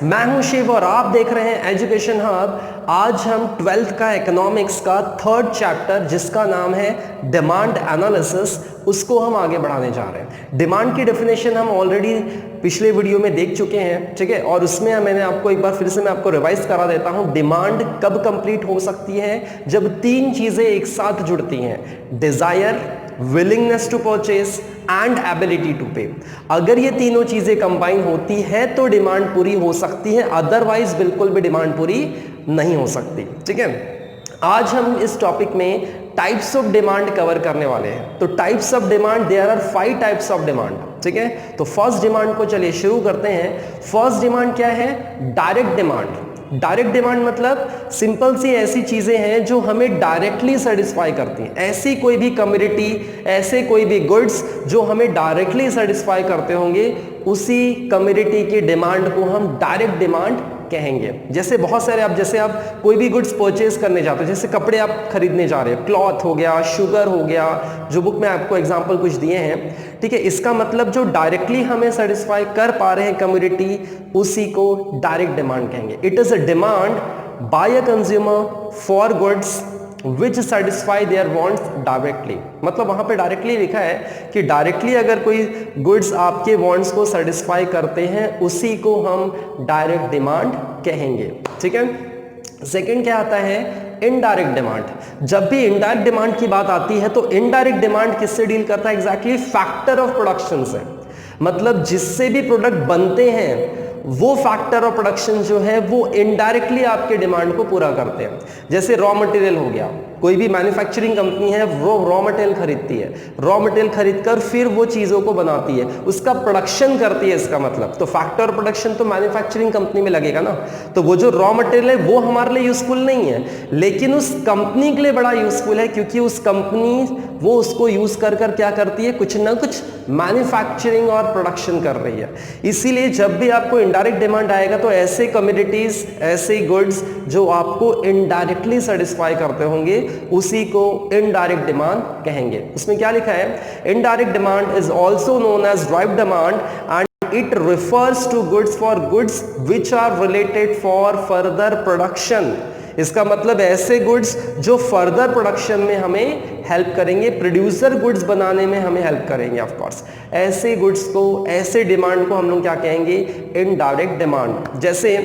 मैं हूं शिव और आप देख रहे हैं एजुकेशन हब। आज हम 12th का इकोनॉमिक्स का 3rd चैप्टर जिसका नाम है डिमांड एनालिसिस, उसको हम आगे बढ़ाने जा रहे हैं। डिमांड की डेफिनेशन हम ऑलरेडी पिछले वीडियो में देख चुके हैं, ठीक है, और उसमें मैंने आपको एक बार फिर से मैं आपको रिवाइज करा देता हूं। डिमांड कब कंप्लीट हो सकती है? जब 3 चीजें एक साथ जुड़ती हैं, desire, willingness to purchase and ability to pay. अगर ये तीनों चीजें कंबाइन होती है तो डिमांड पूरी हो सकती है, अदरवाइज बिल्कुल भी डिमांड पूरी नहीं हो सकती। ठीक है, आज हम इस टॉपिक में टाइप्स ऑफ डिमांड कवर करने वाले हैं। तो types of demand, there are 5 types of demand. ठीक है, तो फर्स्ट डिमांड को चलिए शुरू करते हैं। फर्स्ट डिमांड क्या है? Direct demand. डायरेक्ट डिमांड मतलब सिंपल सी ऐसी चीजें हैं जो हमें डायरेक्टली सेटिस्फाई करती हैं। ऐसी कोई भी कम्युनिटी, ऐसे कोई भी गुड्स जो हमें डायरेक्टली सेटिस्फाई करते होंगे, उसी कम्युनिटी की डिमांड को हम डायरेक्ट डिमांड कहेंगे। जैसे बहुत सारे जैसे आप कोई भी गुड्स परचेज करने जाते हो, जैसे कपड़े आप खरीदने जा रहे हो, क्लॉथ हो गया, शुगर हो गया, जो बुक में आपको एग्जांपल कुछ दिए हैं, ठीक है, इसका मतलब जो डायरेक्टली हमें सेटिस्फाई कर पा रहे हैं कम्युनिटी, उसी को डायरेक्ट डिमांड कहेंगे। It is a demand by a consumer for goods which satisfy their wants directly. मतलब वहां पे डायरेक्टली लिखा है कि डायरेक्टली अगर कोई गुड्स आपके वांट्स को सेटिस्फाई करते हैं, उसी को हम डायरेक्ट डिमांड कहेंगे। ठीक है, सेकंड क्या आता है? Indirect demand. जब भी इनडायरेक्ट डिमांड की बात आती है तो इनडायरेक्ट डिमांड किससे डील करता है? एग्जैक्टली फैक्टर ऑफ प्रोडक्शन से। मतलब जिससे भी प्रोडक्ट बनते हैं वो फैक्टर ऑफ प्रोडक्शन जो है वो इनडायरेक्टली आपके डिमांड को पूरा करते हैं। जैसे रॉ मटेरियल हो गया, कोई भी मैन्युफैक्चरिंग कंपनी है वो रॉ मटेरियल खरीदती है, रॉ मटेरियल खरीदकर फिर वो चीजों को बनाती है, उसका प्रोडक्शन करती है। इसका मतलब तो फैक्टर ऑफ प्रोडक्शन तो मैन्युफैक्चरिंग कंपनी में लगेगा ना। तो वो जो रॉ मटेरियल है वो हमारे लिए यूजफुल नहीं है, लेकिन उस कंपनी के लिए बड़ा यूजफुल है, क्योंकि उस कंपनी वो उसको यूज कर क्या करती है? कुछ ना कुछ मैन्युफैक्चरिंग और प्रोडक्शन कर रही है। इसीलिए जब भी आपको इनडायरेक्ट डिमांड आएगा तो ऐसे कमोडिटीज, ऐसे गुड्स जो आपको इनडायरेक्टली सेटिस्फाई करते होंगे, उसी को इनडायरेक्ट डिमांड कहेंगे। उसमें क्या लिखा है? Indirect demand is also known as drive demand and it refers to goods for goods which are related for further production. इसका मतलब ऐसे गुड्स जो फर्दर प्रोडक्शन में हमें हेल्प करेंगे, प्रोड्यूसर गुड्स बनाने में हमें हेल्प करेंगे। ऑफ कोर्स ऐसे गुड्स को, ऐसे डिमांड को हम लोग क्या कहेंगे? Indirect demand. जैसे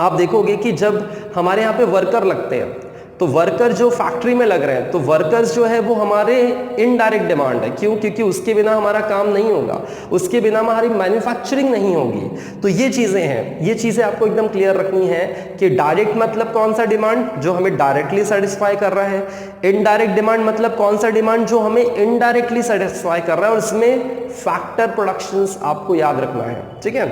आप देखोगे कि जब हमारे यहाँ पे वर्कर लगते हैं तो वर्कर जो फैक्ट्री में लग रहे हैं, तो वर्कर्स जो है वो हमारे इनडायरेक्ट डिमांड है। क्यों? क्योंकि उसके बिना हमारा काम नहीं होगा, उसके बिना हमारी मैन्युफैक्चरिंग नहीं होगी। तो ये चीजें हैं, ये चीजें आपको एकदम क्लियर रखनी है कि डायरेक्ट मतलब कौन सा डिमांड जो हमें डायरेक्टली सेटिस्फाई कर रहा है, इनडायरेक्ट डिमांड मतलब कौन सा डिमांड जो हमें इनडायरेक्टली सेटिस्फाई कर रहा है, और इसमें फैक्टर प्रोडक्शंस आपको याद रखना है। ठीक है,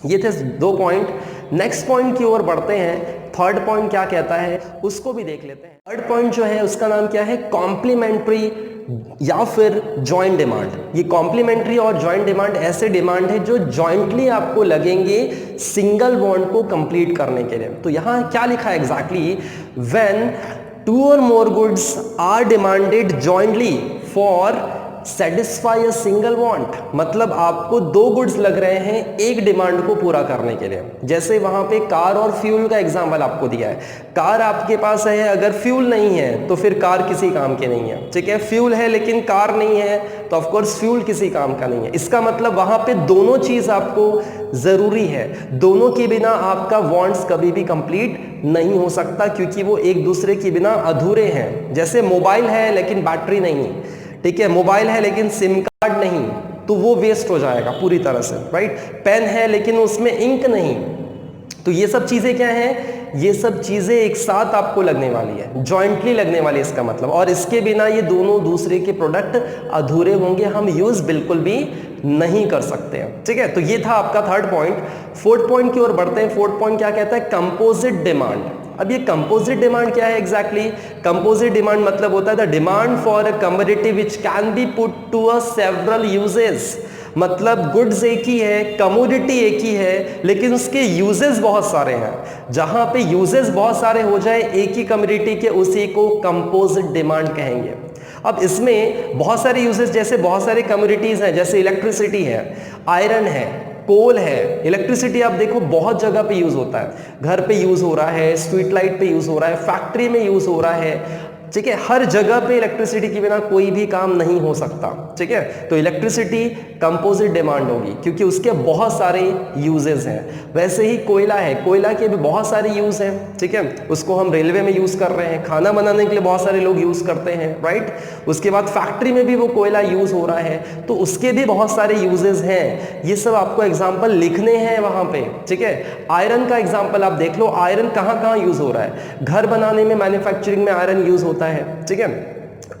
ये थे 2 पॉइंट। नेक्स्ट पॉइंट की ओर बढ़ते हैं। थर्ड पॉइंट क्या कहता है उसको भी देख लेते हैं। थर्ड पॉइंट जो है उसका नाम क्या है? कॉम्प्लीमेंट्री या फिर जॉइंट डिमांड। ये कॉम्प्लीमेंट्री और जॉइंट डिमांड ऐसे डिमांड है जो जॉइंटली आपको लगेंगे सिंगल बॉन्ड को कंप्लीट करने के लिए। तो यहां क्या लिखा है exactly? When 2 or more goods are demanded jointly for satisfy a single want. मतलब आपको 2 गुड्स लग रहे हैं एक डिमांड को पूरा करने के लिए। जैसे वहां पे कार और फ्यूल का एग्जांपल आपको दिया है। कार आपके पास है, अगर फ्यूल नहीं है तो फिर कार किसी काम की नहीं है। ठीक है, फ्यूल है लेकिन कार नहीं है तो ऑफ कोर्स फ्यूल किसी काम का नहीं है। इसका मतलब वहां पे दोनों चीज आपको जरूरी है, दोनों के बिना आपका वांट्स कभी भी कंप्लीट नहीं हो सकता, क्योंकि वो एक दूसरे के बिना अधूरे हैं। जैसे मोबाइल है लेकिन बैटरी नहीं, ठीक है, मोबाइल है लेकिन सिम कार्ड नहीं, तो वो वेस्ट हो जाएगा पूरी तरह से, राइट। पेन है लेकिन उसमें इंक नहीं, तो ये सब चीजें क्या हैं? ये सब चीजें एक साथ आपको लगने वाली है, जॉइंटली लगने वाली है इसका मतलब, और इसके बिना ये दोनों दूसरे के प्रोडक्ट अधूरे होंगे, हम यूज बिल्कुल भी नहीं कर सकते हैं। ठीक है, तो ये था आपका थर्ड पॉइंट। फोर्थ पॉइंट की ओर बढ़ते हैं। फोर्थ पॉइंट क्या कहता है? Composite demand. अब ये कंपोजिट डिमांड क्या है एग्जैक्टली? कंपोजिट डिमांड मतलब होता है the demand for a commodity which can be put to a several uses. मतलब गुड्स एक ही है, कमोडिटी एक ही है, लेकिन उसके यूजेस बहुत सारे हैं। जहां पे यूजेस बहुत सारे हो जाए एक ही कमोडिटी के, उसी को कंपोजिट डिमांड कहेंगे। अब इसमें बहुत सारे यूजेस, जैसे बहुत सारे कमोडिटीज हैं, जैसे इलेक्ट्रिसिटी है, आयरन है, कोल है। इलेक्ट्रिसिटी आप देखो बहुत जगह पे यूज होता है, घर पे यूज हो रहा है, स्ट्रीट लाइट पे यूज हो रहा है, फैक्ट्री में यूज हो रहा है, ठीक है। हर जगह पे इलेक्ट्रिसिटी के बिना कोई भी काम नहीं हो सकता, ठीक है। तो इलेक्ट्रिसिटी कंपोजिट डिमांड होगी क्योंकि उसके बहुत सारे यूजेस हैं। वैसे ही कोयला है, कोयला के भी बहुत सारे यूज हैं, ठीक है। उसको हम रेलवे में यूज कर रहे हैं, खाना बनाने के लिए बहुत सारे लोग यूज करते हैं, राइट। उसके बाद फैक्ट्री में भी वो कोयला यूज हो रहा है, तो उसके भी बहुत सारे यूजेस हैं। ये सब आपको एग्जाम्पल लिखने हैं वहां पे, ठीक है। आयरन का एग्जाम्पल आप देख लो, आयरन कहाँ कहाँ यूज हो रहा है। घर बनाने में, मैन्युफैक्चरिंग में आयरन यूज होता है, ठीक है।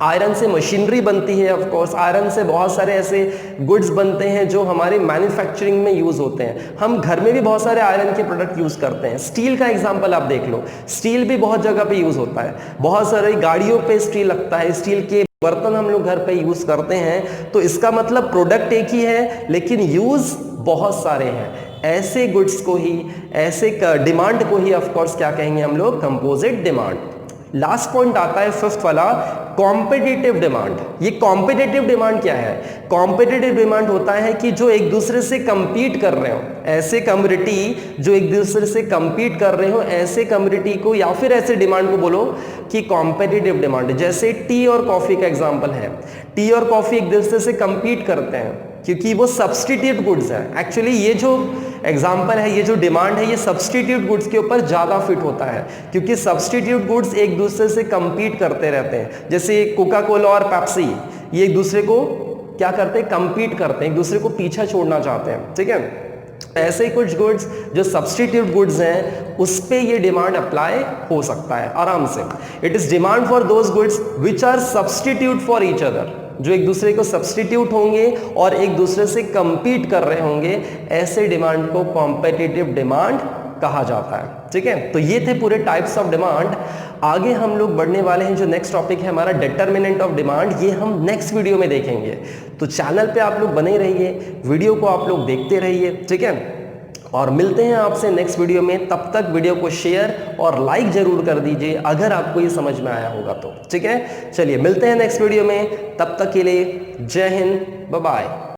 आयरन से मशीनरी बनती है, ऑफ कोर्स आयरन से बहुत सारे ऐसे गुड्स बनते हैं जो हमारे मैन्युफैक्चरिंग में यूज होते हैं। हम घर में भी बहुत सारे आयरन के प्रोडक्ट यूज करते हैं। स्टील का एग्जांपल आप देख लो, स्टील भी बहुत जगह पे यूज होता है, बहुत सारी गाड़ियों पे स्टील लगता है, स्टील के बर्तन हम लोग घर पे यूज करते हैं। तो इसका मतलब प्रोडक्ट एक ही है लेकिन यूज बहुत सारे हैं। ऐसे गुड्स को ही, ऐसे डिमांड को ही ऑफ कोर्स क्या कहेंगे हम लोग, कंपोजिट डिमांड। लास्ट पॉइंट आता है फिफ्थ वाला, कॉम्पिटिटिव डिमांड। ये कॉम्पिटिटिव डिमांड क्या है? कॉम्पिटिटिव डिमांड होता है कि जो एक दूसरे से कंपीट कर रहे हो, ऐसे कम्युनिटी जो एक दूसरे से कंपीट कर रहे हो, ऐसे कम्युनिटी को या फिर ऐसे डिमांड को बोलो कि कॉम्पिटिटिव डिमांड। जैसे टी और कॉफी का एग्जांपल है, टी और कॉफी एक दूसरे से कंपीट करते हैं क्योंकि वो सब्सटीट्यूट गुड्स है। एक्चुअली ये जो एग्जाम्पल है, ये जो डिमांड है, ये सब्सटीट्यूट गुड्स के ऊपर ज़्यादा फिट होता है क्योंकि सब्सटीट्यूट गुड्स एक दूसरे से compete करते रहते हैं। जैसे कोका कोला और पेप्सी, ये एक दूसरे को क्या करते हैं, compete करते हैं, एक दूसरे को पीछा छोड़ना चाहते हैं, ठीक है। ऐसे ही कुछ गुड्स जो सब्सटीट्यूट गुड्स हैं उस पे ये डिमांड अप्लाई हो सकता है आराम से। It is demand for those goods which are substitute for each other, जो एक दूसरे को सब्सटीट्यूट होंगे और एक दूसरे से कंपीट कर रहे होंगे, ऐसे डिमांड को कॉम्पिटिटिव डिमांड कहा जाता है, ठीक है। तो ये थे पूरे टाइप्स ऑफ डिमांड। आगे हम लोग बढ़ने वाले हैं, जो नेक्स्ट टॉपिक है हमारा डिटरमिनेंट ऑफ डिमांड, ये हम नेक्स्ट वीडियो में देखेंगे। तो चैनल पे आप लोग बने रहिए, वीडियो को आप लोग देखते रहिए, ठीक है। और मिलते हैं आपसे नेक्स्ट वीडियो में। तब तक वीडियो को शेयर और लाइक जरूर कर दीजिए अगर आपको ये समझ में आया होगा तो, ठीक है। चलिए मिलते हैं नेक्स्ट वीडियो में, तब तक के लिए जय हिंद, बाय बाय।